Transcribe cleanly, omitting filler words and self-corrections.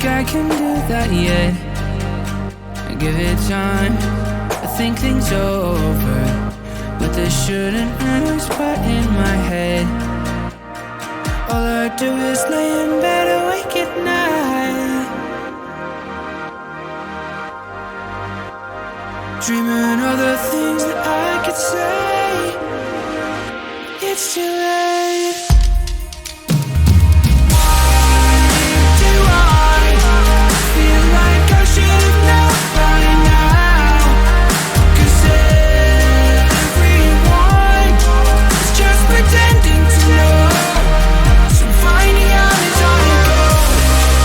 I can do that yet. I give it time, I think things over, but there shouldn't be a spot in my head. All I do is lay in bed awake at night, dreaming of the things that I could say. It's too late.